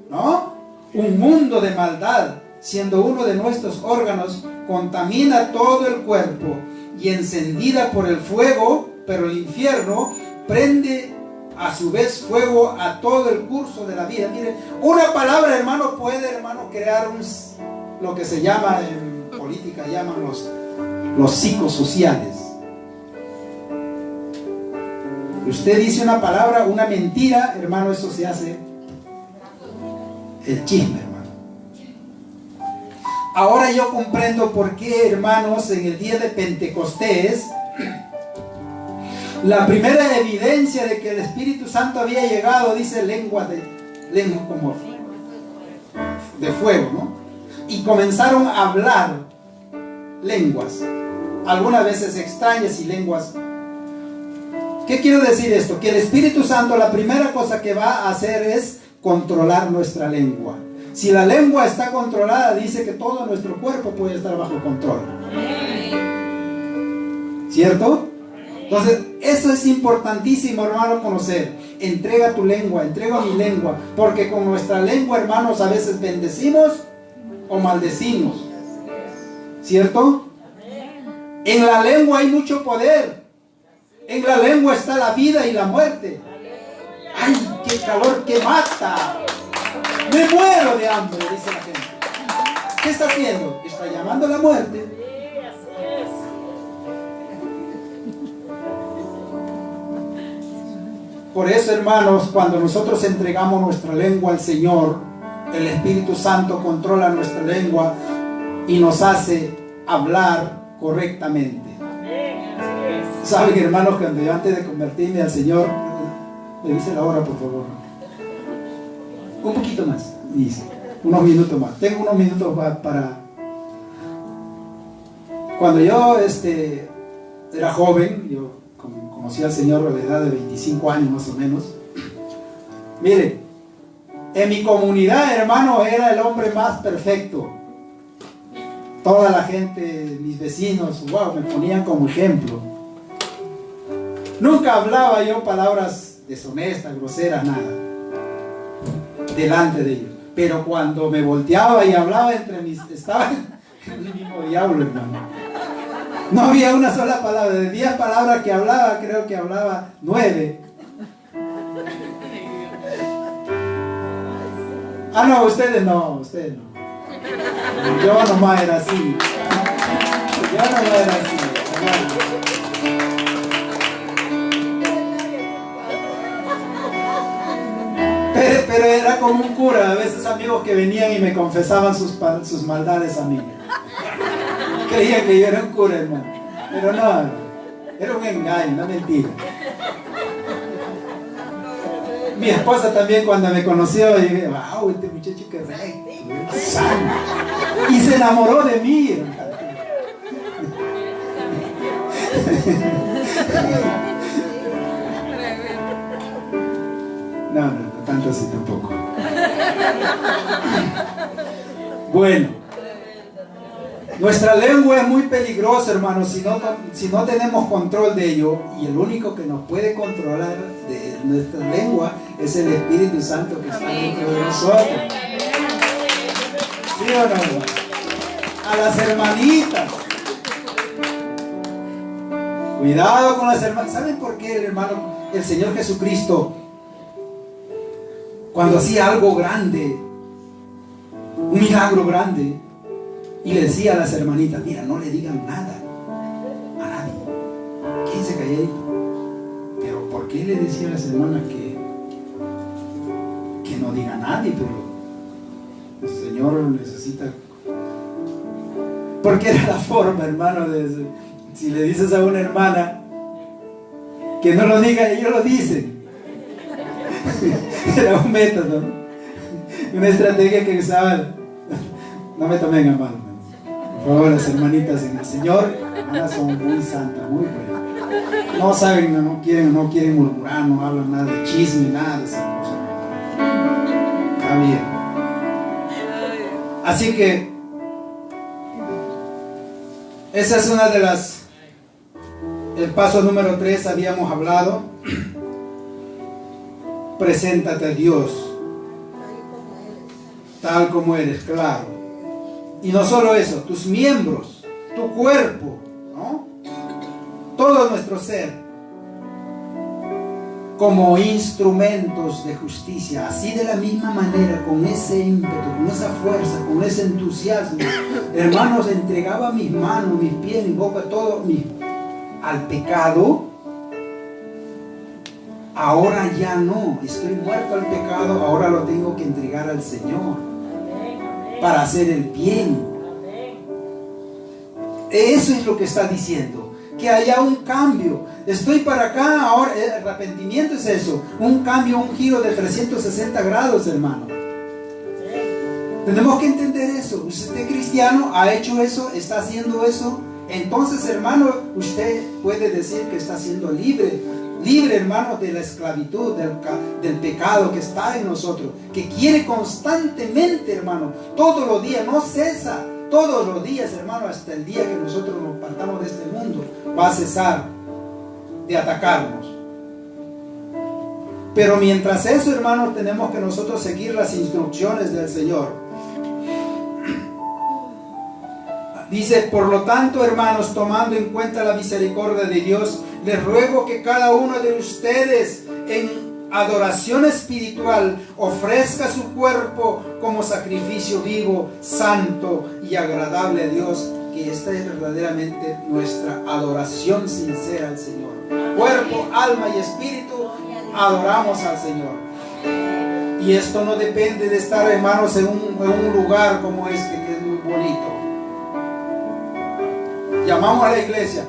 ¿no? Un mundo de maldad, siendo uno de nuestros órganos, contamina todo el cuerpo y encendida por el fuego, pero el infierno prende a su vez fuego a todo el curso de la vida. Miren, una palabra, hermano, puede, hermano, crear lo que se llama en política, llaman los psicosociales. Usted dice una palabra, una mentira, hermano, eso se hace el chisme, hermano. Ahora yo comprendo por qué, hermanos, en el día de Pentecostés, la primera evidencia de que el Espíritu Santo había llegado, dice lengua como de fuego, ¿no? Y comenzaron a hablar lenguas, algunas veces extrañas y lenguas. ¿Qué quiero decir esto? Que el Espíritu Santo, la primera cosa que va a hacer es controlar nuestra lengua. Si la lengua está controlada, dice que todo nuestro cuerpo puede estar bajo control. ¿Cierto? Entonces, eso es importantísimo, hermano, conocer. Entrega tu lengua, entrega mi lengua, porque con nuestra lengua, hermanos, a veces bendecimos o maldecimos. ¿Cierto? En la lengua hay mucho poder. En la lengua está la vida y la muerte. ¡Ay, qué calor que mata! Me muero de hambre, dice la gente. ¿Qué está haciendo? Está llamando a la muerte. Por eso, hermanos, cuando nosotros entregamos nuestra lengua al Señor, el Espíritu Santo controla nuestra lengua y nos hace hablar correctamente. Saben, hermanos, cuando yo antes de convertirme al Señor, le dice la hora, por favor. Un poquito más, dice, unos minutos más. Tengo unos minutos para... Cuando yo era joven, yo conocí al Señor a la edad de 25 años más o menos. Mire, en mi comunidad, hermano, era el hombre más perfecto. Toda la gente, mis vecinos, wow, me ponían como ejemplo. Nunca hablaba yo palabras deshonestas, groseras, nada, delante de ellos. Pero cuando me volteaba y hablaba estaba el mismo diablo, hermano. No había una sola palabra. De 10 palabras que hablaba, creo que hablaba 9. Ah, no, ustedes no. Yo nomás era así. Pero era como un cura. A veces amigos que venían y me confesaban sus maldades a mí. Creían que yo era un cura, hermano. Pero no, era un engaño, una mentira. Mi esposa también, cuando me conoció, dije, wow, este muchacho que recto, sano. Y se enamoró de mí. No, tanto así tampoco. Bueno, nuestra lengua es muy peligrosa, hermanos, si no tenemos control de ello, y el único que nos puede controlar de nuestra lengua es el Espíritu Santo que está dentro de nosotros. ¿Sí o no, hermano? A las hermanitas. Cuidado con las hermanas. ¿Saben por qué, hermano? El Señor Jesucristo, cuando hacía algo grande, un milagro grande, y le decía a las hermanitas, mira, no le digan nada a nadie, quédense calladitos. Pero ¿por qué le decía a las hermanas que no digan nada? nadie, pero el Señor necesita. Porque era la forma, hermano, si le dices a una hermana que no lo diga, ellos lo dicen. Era un método, una estrategia que usaban. No me tomen a mal, por favor. Las hermanitas en el Señor, hermanas, son muy santas, muy buenas. No saben, no quieren murmurar, no hablan nada de chisme, nada de esa cosa. Está bien. Así que esa es una de las. El paso número 3 habíamos hablado. Preséntate a Dios tal como eres, claro. Y no solo eso, tus miembros, tu cuerpo, ¿no? Todo nuestro ser como instrumentos de justicia. Así, de la misma manera, con ese ímpetu, con esa fuerza, con ese entusiasmo, hermanos, entregaba mis manos, mis pies, mi boca, todo al pecado. Ahora ya no, estoy muerto al pecado, ahora lo tengo que entregar al Señor para hacer el bien. Eso es lo que está diciendo, que haya un cambio. Estoy para acá, ahora el arrepentimiento es eso, un cambio, un giro de 360 grados, hermano. Tenemos que entender eso. Usted cristiano ha hecho eso, está haciendo eso, entonces, hermano, usted puede decir que está siendo libre, hermano, de la esclavitud, del pecado que está en nosotros, que quiere constantemente, hermano, todos los días, no cesa, todos los días, hermano, hasta el día que nosotros nos partamos de este mundo, va a cesar de atacarnos. Pero mientras eso, hermano, tenemos que nosotros seguir las instrucciones del Señor. Dice, por lo tanto, hermanos, tomando en cuenta la misericordia de Dios, les ruego que cada uno de ustedes en adoración espiritual ofrezca su cuerpo como sacrificio vivo, santo y agradable a Dios, que esta es verdaderamente nuestra adoración sincera al Señor. Cuerpo, alma y espíritu, adoramos al Señor. Y esto no depende de estar, hermanos, en un lugar como este, que es muy bonito. Llamamos a la iglesia.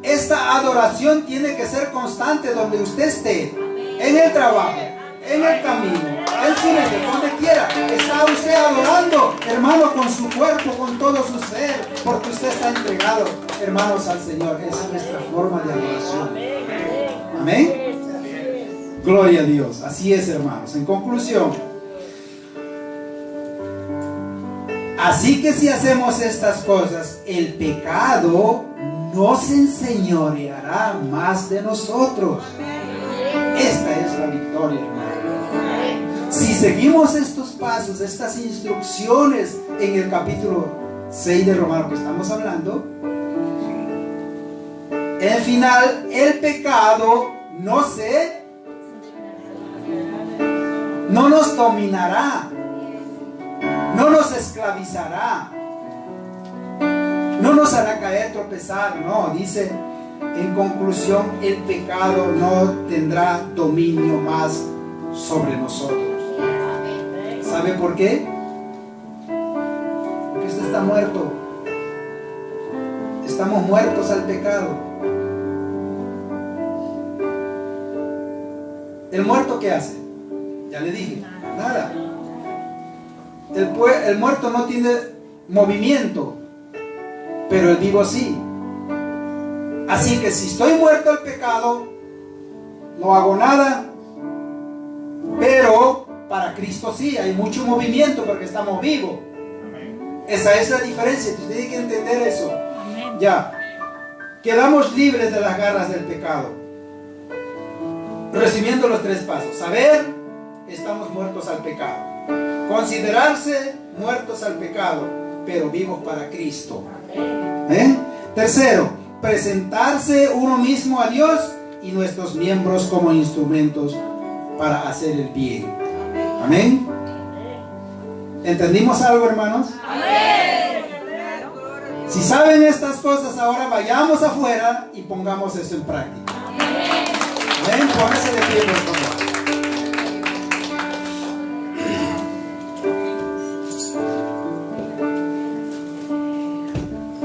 Esta adoración tiene que ser constante donde usted esté, en el trabajo, en el camino, en su iglesia, donde quiera. Está usted adorando, hermano, con su cuerpo, con todo su ser, porque usted está entregado, hermanos, al Señor. Esa es nuestra forma de adoración. Amén. Gloria a Dios. Así es, hermanos. En conclusión, así que si hacemos estas cosas, el pecado no se enseñoreará más de nosotros. Esta es la victoria, hermano. Si seguimos estos pasos, estas instrucciones en el capítulo 6 de Romanos que estamos hablando, al final el pecado no nos dominará, no nos esclavizará, no nos hará caer, tropezar. No, dice en conclusión, el pecado no tendrá dominio más sobre nosotros. ¿Sabe por qué? Porque usted está muerto. Estamos muertos al pecado. ¿El muerto qué hace? Ya le dije, nada. El muerto no tiene movimiento, pero el vivo sí. Así que si estoy muerto al pecado, no hago nada, pero para Cristo sí, hay mucho movimiento porque estamos vivos. Esa es la diferencia, usted tiene que entender eso. Ya, quedamos libres de las garras del pecado. Resumiendo los 3 pasos: saber, estamos muertos al pecado; considerarse muertos al pecado, pero vivos para Cristo. Tercero, presentarse uno mismo a Dios y nuestros miembros como instrumentos para hacer el bien. Amén. ¿Entendimos algo, hermanos? Amén. Si saben estas cosas, ahora vayamos afuera y pongamos eso en práctica. Amén. Póngase de pie, por favor.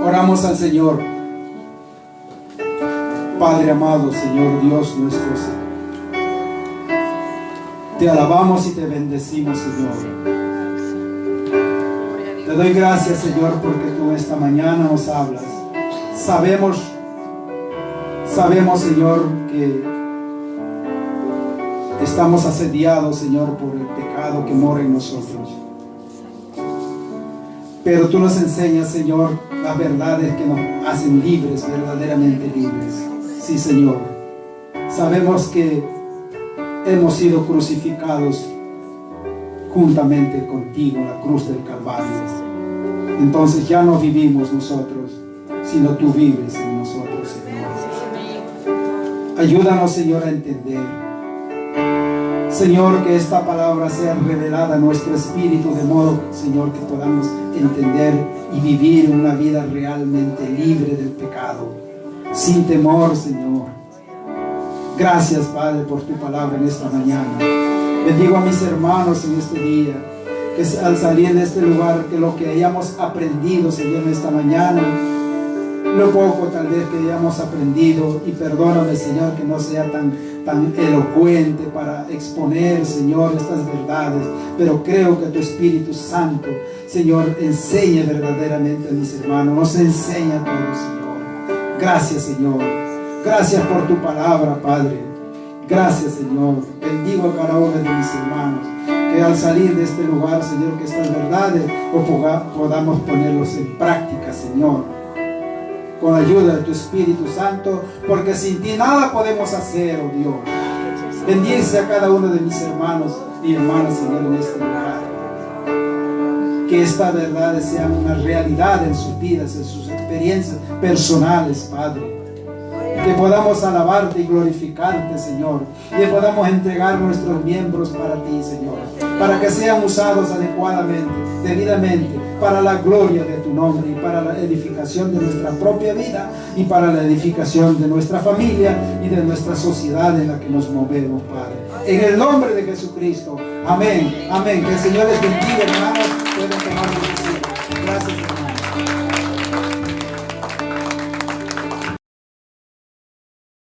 Oramos al Señor. Padre amado, Señor Dios nuestro, Señor. Te alabamos y te bendecimos, Señor. Te doy gracias, Señor, porque tú esta mañana nos hablas. Sabemos, Señor, que estamos asediados, Señor, por el pecado que mora en nosotros. Pero tú nos enseñas, Señor, las verdades que nos hacen libres, verdaderamente libres. Sí, Señor. Sabemos que hemos sido crucificados juntamente contigo en la cruz del Calvario. Entonces ya no vivimos nosotros, sino tú vives en nosotros, Señor. Ayúdanos, Señor, a entender. Señor, que esta palabra sea revelada a nuestro espíritu, de modo, Señor, que podamos entender y vivir una vida realmente libre del pecado, sin temor, Señor. Gracias, Padre, por tu palabra en esta mañana. Bendigo a mis hermanos en este día, que al salir de este lugar, que lo que hayamos aprendido, Señor, en esta mañana, lo poco tal vez que hayamos aprendido, y perdóname, Señor, que no sea tan elocuente para exponer, Señor, estas verdades, pero creo que tu Espíritu Santo, Señor, enseña verdaderamente a mis hermanos, nos enseña a todos, Señor. Gracias, Señor. Gracias por tu palabra, Padre. Gracias, Señor. Bendigo a cada uno de mis hermanos, que al salir de este lugar, Señor, que estas verdades podamos ponerlos en práctica, Señor, con ayuda de tu Espíritu Santo, porque sin ti nada podemos hacer, oh Dios. Bendice a cada uno de mis hermanos y hermanas, Señor, en este lugar. Que estas verdades sean una realidad en sus vidas, en sus experiencias personales, Padre. Que podamos alabarte y glorificarte, Señor. Y que podamos entregar nuestros miembros para ti, Señor, para que sean usados adecuadamente, debidamente, para la gloria de tu nombre y para la edificación de nuestra propia vida y para la edificación de nuestra familia y de nuestra sociedad en la que nos movemos, Padre. En el nombre de Jesucristo. Amén. Amén. Que el Señor les bendiga, hermanos. Pueden tomar su sitio. Gracias, hermanos.